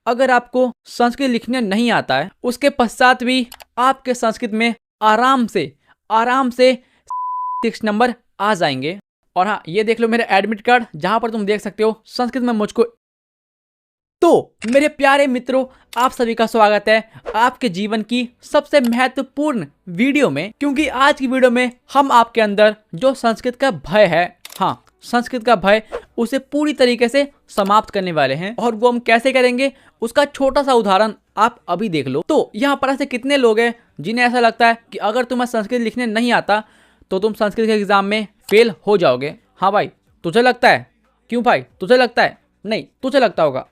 अगर आपको संस्कृत लिखने नहीं आता है उसके पश्चात भी आपके संस्कृत में आराम से 6 नंबर आ जाएंगे। और हाँ, ये देख लो मेरा एडमिट कार्ड जहां पर तुम देख सकते हो संस्कृत में मुझको। तो मेरे प्यारे मित्रों, आप सभी का स्वागत है आपके जीवन की सबसे महत्वपूर्ण वीडियो में। क्योंकि आज की वीडियो में हम आपके अंदर जो संस्कृत का भय है, हाँ संस्कृत का भय, उसे पूरी तरीके से समाप्त करने वाले हैं। और वो हम कैसे करेंगे उसका छोटा सा उदाहरण आप अभी देख लो। तो यहाँ पर ऐसे कितने लोग हैं जिन्हें ऐसा लगता है कि अगर तुम्हें संस्कृत लिखने नहीं आता तो तुम संस्कृत के एग्जाम में फेल हो जाओगे। हाँ भाई, तुझे लगता है? क्यों भाई, तुझे लगता है? नहीं, तुझे लगता होगा,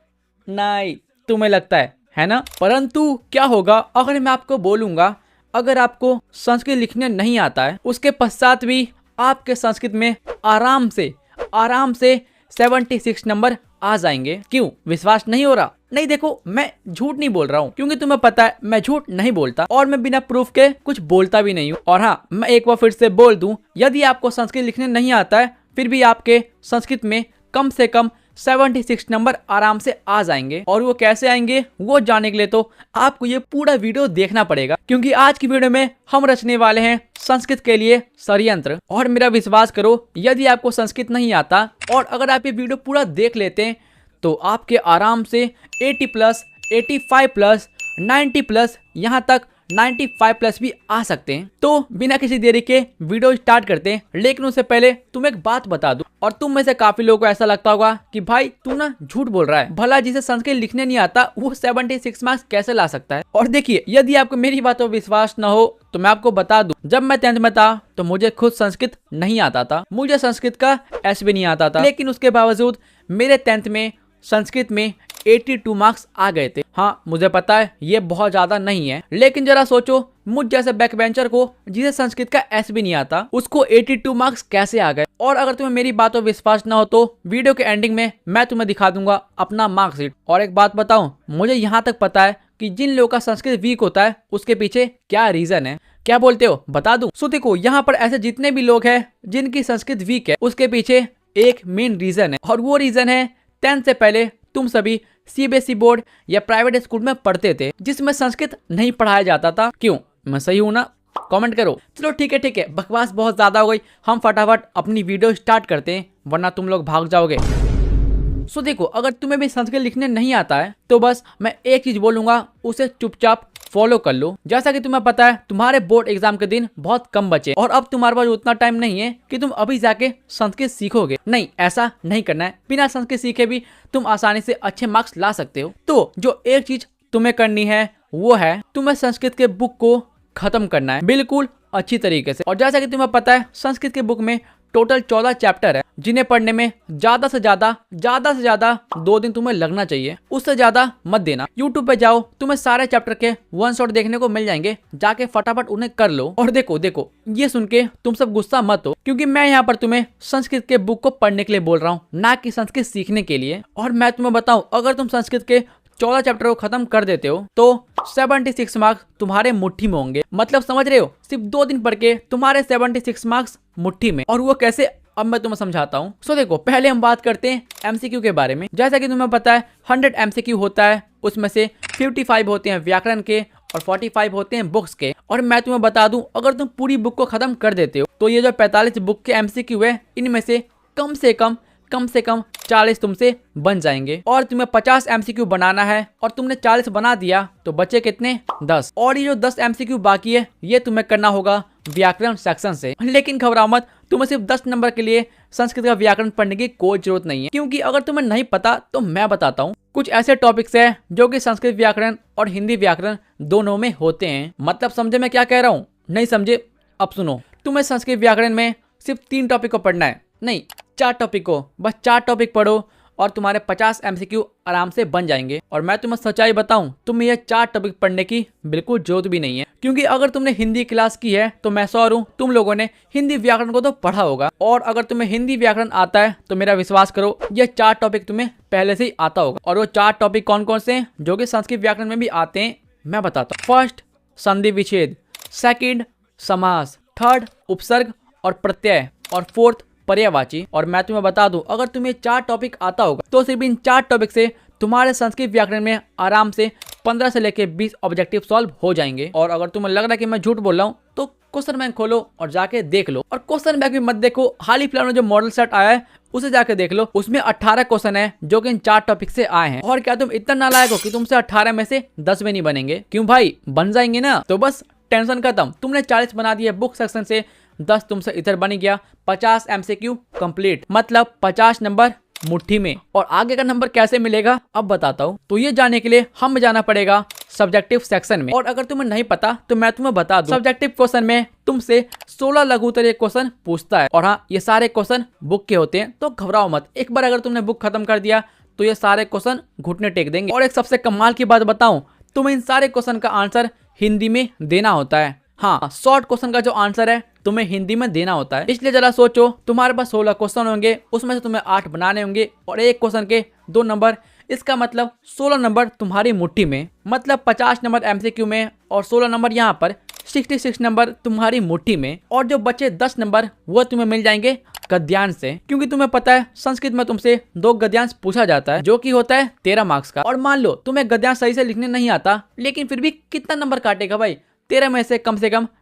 नहीं तुम्हें लगता है ना। परंतु क्या होगा अगर मैं आपको बोलूंगा अगर आपको संस्कृत लिखने नहीं आता है उसके पश्चात भी आपके संस्कृत में आराम से 76 नंबर आ जाएंगे। क्यों विश्वास नहीं हो रहा? नहीं, देखो मैं झूठ नहीं बोल रहा हूँ, क्योंकि तुम्हें पता है मैं झूठ नहीं बोलता और मैं बिना प्रूफ के कुछ बोलता भी नहीं हूँ। और हाँ, मैं एक बार फिर से बोल दूं, यदि आपको संस्कृत लिखने नहीं आता है फिर भी आपके संस्कृत में कम से कम 76 नंबर आराम से आ जाएंगे। और वो कैसे आएंगे वो जानने के लिए तो आपको ये पूरा वीडियो देखना पड़ेगा, क्योंकि आज की वीडियो में हम रचने वाले हैं संस्कृत के लिए षड्यंत्र। और मेरा विश्वास करो, यदि आपको संस्कृत नहीं आता और अगर आप ये वीडियो पूरा देख लेते हैं तो आपके आराम से 80+, 85+, 90+, यहाँ तक 95+ भी आ सकते हैं। तो बिना किसी देरी के वीडियो स्टार्ट करते हैं। लेकिन उससे पहले तुम एक बात बता दूं, और तुम में से काफी लोगों को ऐसा लगता होगा कि भाई तू ना झूठ बोल रहा है, भला जिसे संस्कृत लिखने नहीं आता वो 76 मार्क्स कैसे ला सकता है। और देखिए, यदि आपको मेरी बातों पर विश्वास न हो तो मैं आपको बता दूं, जब मैं 10th में था तो मुझे खुद संस्कृत नहीं आता था, मुझे संस्कृत का एस भी नहीं आता था। लेकिन उसके बावजूद मेरे 10th में संस्कृत में 82 मार्क्स आ गए थे। हाँ मुझे पता है ये बहुत ज्यादा नहीं है, लेकिन जरा सोचो मुझ जैसे बैक बेंचर को जिसे संस्कृत का एस भी नहीं आता उसको 82 मार्क्स कैसे आ गए। और अगर तुम्हें मेरी बातों विश्वास ना हो तो वीडियो के एंडिंग में मैं तुम्हें दिखा दूंगा अपना मार्कशीट। और एक बात बताऊं, मुझे यहाँ तक पता है कि जिन लोगों का संस्कृत वीक होता है उसके पीछे क्या रीजन है। क्या बोलते हो, बता दूं? सो देखो, यहाँ पर ऐसे जितने भी लोग हैं जिनकी संस्कृत वीक है उसके पीछे एक मेन रीजन है, और वो रीजन है 10th से पहले तुम सभी सीबीएसई बोर्ड या प्राइवेट स्कूल में पढ़ते थे जिसमें संस्कृत नहीं पढ़ाया जाता था। क्यों, मैं सही हूं ना? कमेंट करो। चलो ठीक है, बकवास बहुत ज्यादा हो गई, हम फटाफट अपनी वीडियो स्टार्ट करते हैं वरना तुम लोग भाग जाओगे। सो देखो, अगर तुम्हें भी संस्कृत लिखने नहीं आता है तो बस मैं एक चीज बोलूंगा, उसे चुपचाप फॉलो कर लो। जैसा कि तुम्हें पता है तुम्हारे बोर्ड एग्जाम के दिन बहुत कम बचे और अब तुम्हारे पास उतना टाइम नहीं है कि तुम अभी जाके संस्कृत सीखोगे। नहीं, ऐसा नहीं करना है। बिना संस्कृत सीखे भी तुम आसानी से अच्छे मार्क्स ला सकते हो। तो जो एक चीज तुम्हें करनी है वो है तुम्हें संस्कृत के बुक को खत्म करना है बिल्कुल अच्छी तरीके से। और जैसा कि तुम्हें पता है संस्कृत के बुक में टोटल 14 चैप्टर है जिन्हें पढ़ने में ज्यादा से ज्यादा 2 दिन तुम्हें लगना चाहिए, उससे ज्यादा मत देना। यूट्यूब पे जाओ, तुम्हें सारे चैप्टर के 1 शॉट देखने को मिल जाएंगे, जाके फटाफट उन्हें कर लो। और देखो ये सुन के तुम सब गुस्सा मत हो, क्योंकि मैं यहाँ पर तुम्हें संस्कृत के बुक को पढ़ने के लिए बोल रहा हूँ, ना कि संस्कृत सीखने के लिए। और मैं तुम्हें बताऊं, अगर तुम संस्कृत के 14 चैप्टर को खत्म कर देते हो तो 76 मार्क्स तुम्हारे मुट्ठी में होंगे। मतलब समझ रहे हो, सिर्फ 2 दिन पढ़ के तुम्हारे 76 मार्क्स मुट्ठी में। और वो कैसे, अब मैं तुम्हें समझाता हूँ। सो देखो, पहले हम बात करते हैं एमसीक्यू के बारे में। जैसा कि तुम्हें पता है 100 एमसीक्यू होता है, उसमें से 55 होते हैं व्याकरण के और 45 होते हैं बुक्स के। और मैं तुम्हें बता दूं, अगर तुम पूरी बुक को खत्म कर देते हो तो ये जो 45 बुक के एमसीक्यू है इनमें से कम से कम 40 तुमसे बन जाएंगे। और तुम्हें 50 एमसीक्यू बनाना है और तुमने 40 बना दिया तो बचे कितने? 10। और ये जो 10 एमसीक्यू बाकी है ये तुम्हें करना होगा व्याकरण सेक्शन से। लेकिन घबराओ मत, तुम्हें सिर्फ 10 नंबर के लिए संस्कृत का व्याकरण पढ़ने की कोई जरूरत नहीं है, क्योंकि अगर तुम्हें नहीं पता तो मैं बताता हूँ। कुछ ऐसे टॉपिक्स है जो कि संस्कृत व्याकरण और हिंदी व्याकरण दोनों में होते हैं। मतलब समझे मैं क्या कह रहा हूँ? नहीं समझे? अब सुनो, तुम्हें संस्कृत व्याकरण में सिर्फ 3 टॉपिक को पढ़ना है, नहीं 4 टॉपिक को, बस 4 टॉपिक पढ़ो और तुम्हारे 50 एमसीक्यू आराम से बन जाएंगे। और मैं तुम्हें सच्चाई बताऊं, तुम्हें ये 4 टॉपिक पढ़ने की बिल्कुल जरूरत भी नहीं है, क्योंकि अगर तुमने हिंदी क्लास की है तो मैं श्योर हूं तुम लोगों ने हिंदी व्याकरण को तो पढ़ा होगा। और अगर तुम्हें हिंदी व्याकरण आता है तो मेरा विश्वास करो ये 4 टॉपिक तुम्हें पहले से ही आता होगा। और वो 4 टॉपिक कौन कौन से हैं जो कि संस्कृत व्याकरण में भी आते हैं मैं बताता हूँ। फर्स्ट संधि विच्छेद, सेकंड समास, थर्ड उपसर्ग और प्रत्यय, और फोर्थ पर्यायवाची। और मैं तुम्हें बता दूं, अगर तुम्हें 4 टॉपिक आता होगा तो सिर्फ इन 4 टॉपिक से तुम्हारे संस्कृत व्याकरण में आराम से 15 से लेके 20 ऑब्जेक्टिव सॉल्व हो जाएंगे। और अगर तुम्हें लग रहा है कि मैं झूठ बोल रहा हूँ तो क्वेश्चन बैंक खोलो और जाके देख लो। और क्वेश्चन बैंक भी मत देखो, हाल ही फिलहाल में जो मॉडल सेट आया है उसे जाके देख लो। उसमें 18 क्वेश्चन है जो कि इन 4 टॉपिक से आए हैं। और क्या तुम इतना नालायक हो कि तुमसे 18 में से 10 में नहीं बनेंगे? क्यों भाई, बन जाएंगे ना। तो बस टेंशन खत्म, तुमने 40 बना दिए बुक सेक्शन से, 10 तुमसे इधर बन गया, 50 MCQ कंप्लीट, मतलब 50 नंबर मुट्ठी में। और आगे का नंबर कैसे मिलेगा अब बताता हूँ। तो ये जानने के लिए हमें जाना पड़ेगा सब्जेक्टिव सेक्शन में। और अगर तुम्हें नहीं पता तो मैं तुम्हें बता दूं, सब्जेक्टिव क्वेश्चन में तुमसे 16 लघु उत्तरीय क्वेश्चन पूछता है। और हाँ, ये सारे क्वेश्चन बुक के होते हैं, तो घबराओ मत। एक बार अगर तुमने बुक खत्म कर दिया तो ये सारे क्वेश्चन घुटने टेक देंगे। और एक सबसे कमाल की बात बताऊं, तुम्हें इन सारे क्वेश्चन का आंसर हिंदी में देना होता है। हाँ, शॉर्ट क्वेश्चन का जो आंसर है तुम्हें हिंदी में देना होता है। इसलिए जरा सोचो, तुम्हारे पास 16 क्वेश्चन होंगे, उसमें से तुम्हें 8 बनाने होंगे और एक क्वेश्चन के 2 नंबर। इसका मतलब 16 नंबर तुम्हारी मुट्ठी में, मतलब 50 नंबर MCQ में और 16 नंबर यहाँ पर 66 नंबर तुम्हारी मुट्ठी में। और जो बचे 10 नंबर वो तुम्हें मिल जाएंगे गद्यांश से, क्योंकि तुम्हें पता है संस्कृत में तुमसे 2 गद्यांश पूछा जाता है जो कि होता है 13 मार्क्स का। और मान लो तुम्हें गद्यांश सही से लिखने नहीं आता, लेकिन फिर भी कितना नंबर काटेगा भाई? 13 में से कम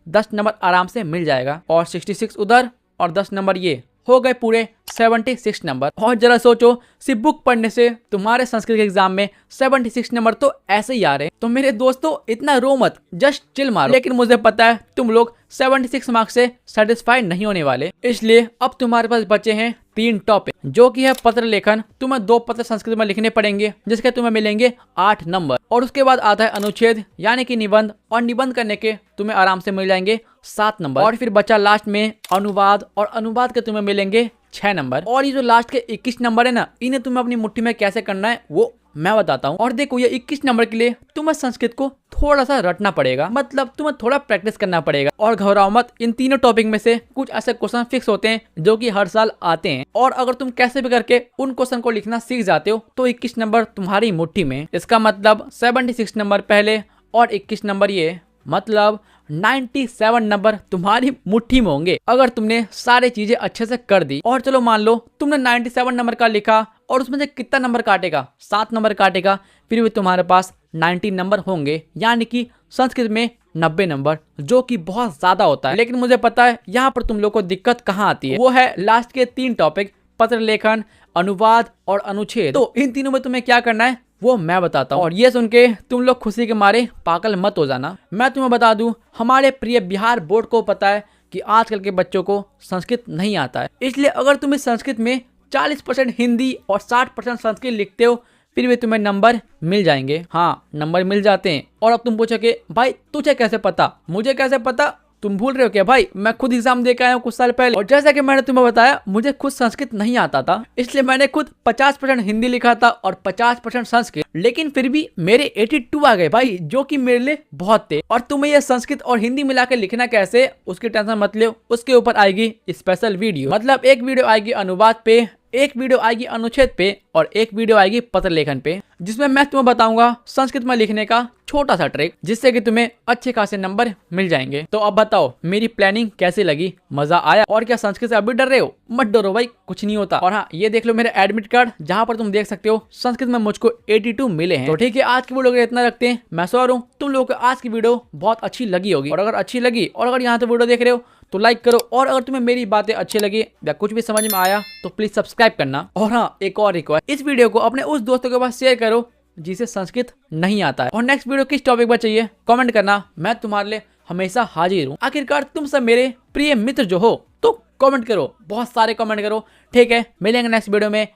10 नंबर आराम से मिल जाएगा। और 66 उधर और 10 नंबर ये हो गए पूरे 76 नंबर। और जरा सोचो, सिर्फ बुक पढ़ने से तुम्हारे संस्कृत के एग्जाम में 76 नंबर तो ऐसे ही आ रहे। तो मेरे दोस्तों इतना रो मत, जस्ट चिल मारो। लेकिन मुझे पता है तुम लोग 76 मार्क्स से सेटिस्फाइड नहीं होने वाले, इसलिए अब तुम्हारे पास बचे हैं 3 टॉपिक, जो कि है पत्र लेखन। तुम्हें 2 पत्र संस्कृत में लिखने पड़ेंगे जिसके तुम्हें मिलेंगे 8 नंबर। और उसके बाद आता है अनुच्छेद यानी कि निबंध, और निबंध करने के तुम्हें आराम से मिल जाएंगे 7 नंबर। और फिर बचा लास्ट में अनुवाद, और अनुवाद के तुम्हें मिलेंगे 6 नंबर। और ये जो लास्ट के 21 नंबर है ना, इन्हें तुम्हें अपनी मुट्ठी में कैसे करना है वो मैं बताता हूँ। और देखो, ये 21 नंबर के लिए तुम्हें संस्कृत को थोड़ा सा रटना पड़ेगा, मतलब तुम्हें थोड़ा प्रैक्टिस करना पड़ेगा। और घबराओ मत, इन तीनों टॉपिक में से कुछ ऐसे क्वेश्चन फिक्स होते हैं जो कि हर साल आते हैं। और अगर तुम कैसे भी करके उन क्वेश्चन को लिखना सीख जाते हो तो 21 नंबर तुम्हारी मुट्ठी में। इसका मतलब 76 नंबर पहले और 21 नंबर ये, मतलब 97 नंबर तुम्हारी मुट्ठी में होंगे अगर तुमने सारी चीजें अच्छे से कर दी। और चलो मान लो तुमने 97 नंबर का लिखा और उसमें से कितना नंबर काटेगा? 7 नंबर काटेगा, फिर भी तुम्हारे पास 90 नंबर होंगे, यानी कि संस्कृत में 90 नंबर, जो कि बहुत ज्यादा होता है। लेकिन मुझे पता है यहाँ पर तुम लोग को दिक्कत कहाँ आती है, वो है लास्ट के 3 टॉपिक, पत्र लेखन, अनुवाद और अनुच्छेद। तो इन तीनों में तुम्हें क्या करना है वो मैं बताता हूँ। और ये सुन के तुम लोग खुशी के मारे पागल मत हो जाना। मैं तुम्हें बता दूं, हमारे प्रिय बिहार बोर्ड को पता है कि आजकल के बच्चों को संस्कृत नहीं आता है, इसलिए अगर तुम इस संस्कृत में 40% हिंदी और 60% संस्कृत लिखते हो फिर भी तुम्हें नंबर मिल जाएंगे। हाँ, नंबर मिल जाते हैं। और अब तुम पूछोगे भाई तुझे कैसे पता, मुझे कैसे पता? तुम भूल रहे हो क्या भाई, मैं खुद एग्जाम दे के आया हूँ कुछ साल पहले। और जैसा कि मैंने तुम्हें बताया, मुझे खुद संस्कृत नहीं आता था, इसलिए मैंने खुद 50% हिंदी लिखा था और 50% संस्कृत, लेकिन फिर भी मेरे 82 आ गए भाई, जो कि मेरे लिए बहुत थे। और तुम्हें यह संस्कृत और हिंदी मिला के लिखना कैसे, उसकी टेंशन मत लो, उसके ऊपर आएगी स्पेशल वीडियो। मतलब एक वीडियो आएगी अनुवाद पे, एक वीडियो आएगी अनुच्छेद पे और एक वीडियो आएगी पत्र लेखन पे, जिसमें मैं तुम्हें बताऊंगा संस्कृत में लिखने का छोटा सा ट्रिक, जिससे कि तुम्हें अच्छे खासे नंबर मिल जाएंगे। तो अब बताओ मेरी प्लानिंग कैसी लगी, मजा आया? और क्या संस्कृत से अभी डर रहे हो? मत डरो भाई, कुछ नहीं होता। और हाँ, ये देख लो मेरा एडमिट कार्ड, जहाँ पर तुम देख सकते हो संस्कृत में मुझको 82 मिले हैं। तो ठीक है, आज की वीडियो को इतना रखते हैं। मैं सो रहा हूँ, तुम लोगों को आज की वीडियो बहुत अच्छी लगी होगी। और अगर अच्छी लगी और अगर यहाँ से वीडियो देख रहे हो तो लाइक करो। और अगर तुम्हें मेरी बातें अच्छी लगी या कुछ भी समझ में आया तो प्लीज सब्सक्राइब करना। और हाँ, एक और रिक्वेस्ट, इस वीडियो को अपने उस दोस्तों के पास शेयर करो जिसे संस्कृत नहीं आता है। और नेक्स्ट वीडियो किस टॉपिक पर चाहिए कमेंट करना, मैं तुम्हारे लिए हमेशा हाजिर हूँ। आखिरकार तुम सब मेरे प्रिय मित्र जो हो, तो कमेंट करो, बहुत सारे कमेंट करो। ठीक है, मिलेंगे नेक्स्ट वीडियो में।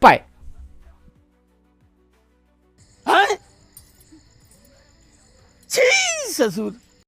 बाय। ससुर